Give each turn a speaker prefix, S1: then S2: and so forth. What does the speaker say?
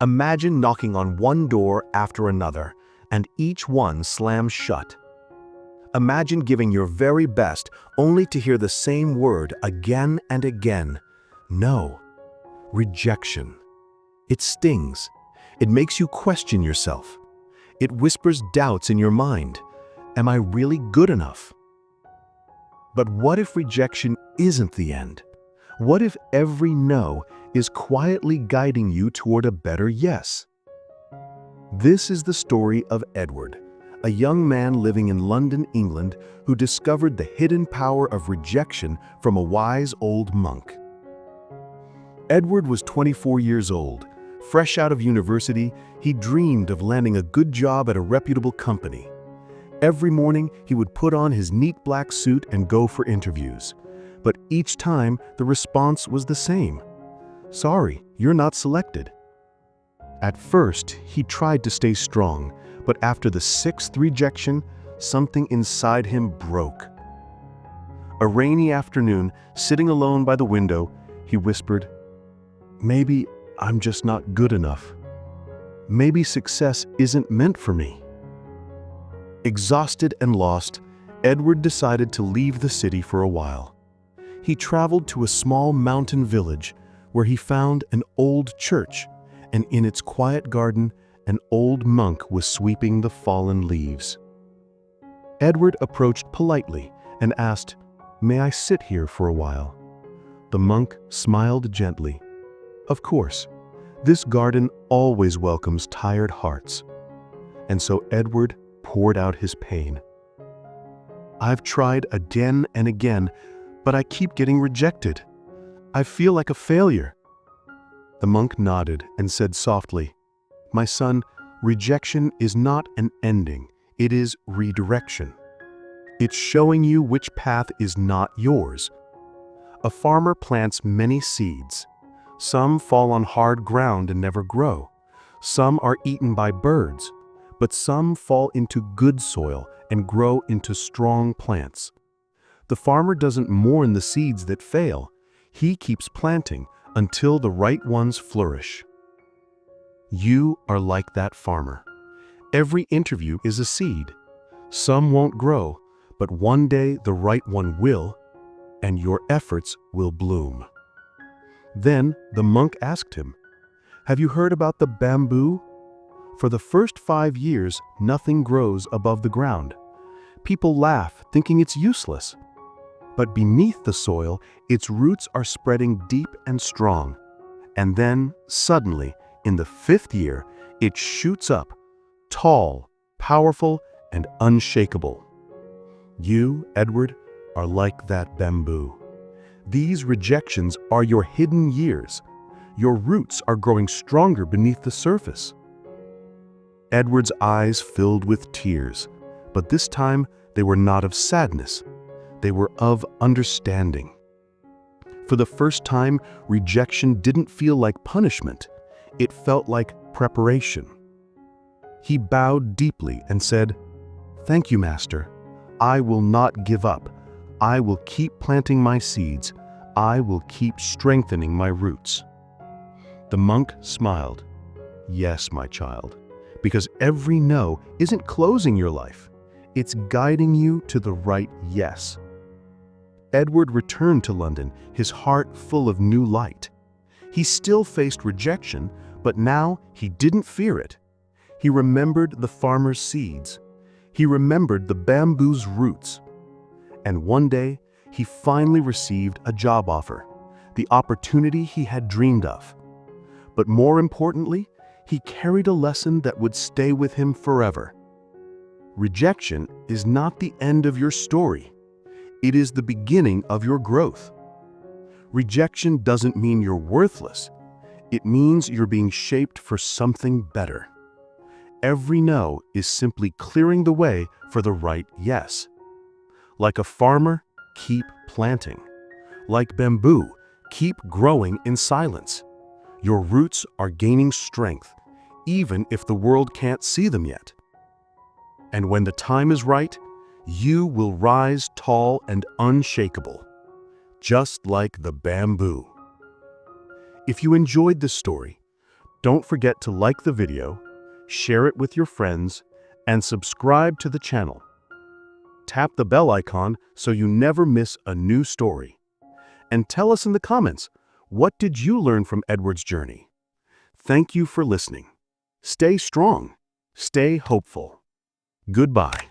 S1: Imagine knocking on one door after another, and each one slams shut. Imagine giving your very best only to hear the same word again and again. No. Rejection. It stings. It makes you question yourself. It whispers doubts in your mind. Am I really good enough? But what if rejection isn't the end? What if every no is quietly guiding you toward a better yes? This is the story of Edward, a young man living in London, England, who discovered the hidden power of rejection from a wise old monk. Edward was 24 years old. Fresh out of university, he dreamed of landing a good job at a reputable company. Every morning, he would put on his neat black suit and go for interviews. But each time, the response was the same. Sorry, you're not selected. At first, he tried to stay strong, but after the sixth rejection, something inside him broke. A rainy afternoon, sitting alone by the window, he whispered, "Maybe I'm just not good enough. Maybe success isn't meant for me." Exhausted and lost, Edward decided to leave the city for a while. He traveled to a small mountain village where he found an old church, and in its quiet garden, an old monk was sweeping the fallen leaves. Edward approached politely and asked, "May I sit here for a while?" The monk smiled gently. "Of course, this garden always welcomes tired hearts." And so Edward poured out his pain. "I've tried again and again, but I keep getting rejected. I feel like a failure." The monk nodded and said softly, "My son, rejection is not an ending, it is redirection. It's showing you which path is not yours. A farmer plants many seeds. Some fall on hard ground and never grow. Some are eaten by birds, but some fall into good soil and grow into strong plants. The farmer doesn't mourn the seeds that fail. He keeps planting until the right ones flourish. You are like that farmer. Every interview is a seed. Some won't grow, but one day the right one will, and your efforts will bloom." Then the monk asked him, "Have you heard about the bamboo? For the first 5 years, nothing grows above the ground. People laugh, thinking it's useless. But beneath the soil, its roots are spreading deep and strong. And then, suddenly, in the 5th year, it shoots up, tall, powerful, and unshakable. You, Edward, are like that bamboo. These rejections are your hidden years. Your roots are growing stronger beneath the surface." Edward's eyes filled with tears, but this time they were not of sadness. They were of understanding. For the first time, rejection didn't feel like punishment. It felt like preparation. He bowed deeply and said, "Thank you, Master. I will not give up. I will keep planting my seeds. I will keep strengthening my roots." The monk smiled. "Yes, my child, because every no isn't closing your life. It's guiding you to the right yes." Edward returned to London, his heart full of new light. He still faced rejection, but now he didn't fear it. He remembered the farmer's seeds. He remembered the bamboo's roots. And one day, he finally received a job offer, the opportunity he had dreamed of. But more importantly, he carried a lesson that would stay with him forever. Rejection is not the end of your story. It is the beginning of your growth. Rejection doesn't mean you're worthless. It means you're being shaped for something better. Every no is simply clearing the way for the right yes. Like a farmer, keep planting. Like bamboo, keep growing in silence. Your roots are gaining strength, even if the world can't see them yet. And when the time is right, you will rise tall and unshakable, just like the bamboo. If you enjoyed this story, Don't forget to like the video, share it with your friends, and subscribe to the channel. Tap the bell icon so you never miss a new story. And tell us in the comments, what did you learn from Edward's journey? Thank you for listening. Stay strong. Stay hopeful. Goodbye.